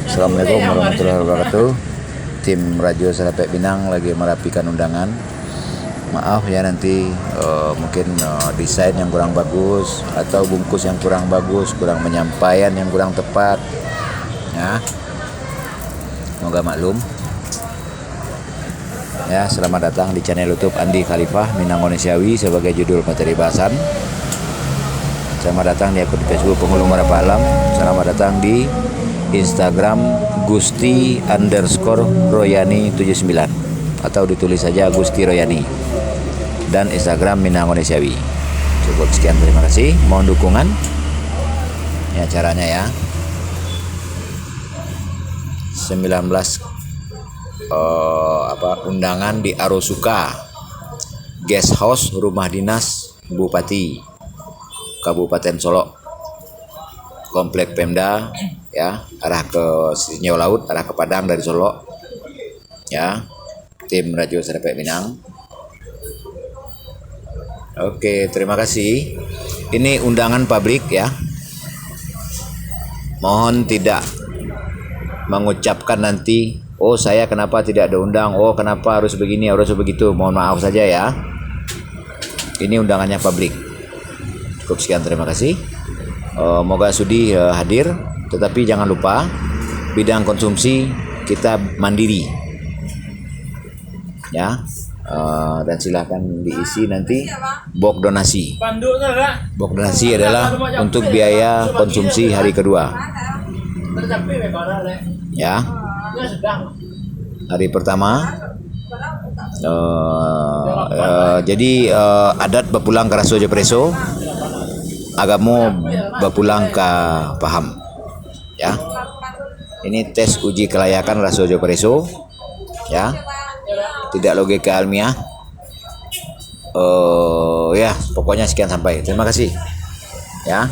Assalamualaikum warahmatullahi wabarakatuh. Tim Radio Serapek Pinang lagi merapikan undangan. Maaf ya nanti mungkin desain yang kurang bagus atau bungkus yang kurang bagus, kurang penyampaian yang kurang tepat. Ya, semoga maklum. Ya, selamat datang di channel YouTube Andi Khalifah Minang Indonesiawi sebagai judul materi bahasan. Selamat datang di akun Facebook Penghulu Merapi Alam. Selamat datang di Instagram Gusti_Royani79 atau ditulis saja Gusti Royani, dan Instagram Minang Indonesiawi. Cukup sekian, terima kasih. Mohon dukungan. Ya, caranya ya. 19 undangan di Arosuka Guest House Rumah Dinas Bupati Kabupaten Solok, Komplek Pemda ya, arah ke Sinyal Laut, arah ke Padang dari Solok ya. Tim Radio Serapek Minang. Oke, terima kasih. Ini undangan publik ya. Mohon tidak mengucapkan nanti, oh saya kenapa tidak diundang, oh kenapa harus begini, harus begitu. Mohon maaf saja ya. Ini undangannya publik. Cukup sekian, terima kasih. Moga sudi hadir, tetapi jangan lupa bidang konsumsi kita mandiri ya. Dan silahkan diisi nanti box donasi. Box donasi adalah untuk biaya konsumsi hari kedua ya. Hari pertama jadi adat berpulang ke Rasojo Preso, agama berpulang ke paham ya. Ini tes uji kelayakan Rasojo Preso ya, tidak logika ilmiah. Ya pokoknya sekian, sampai, terima kasih ya.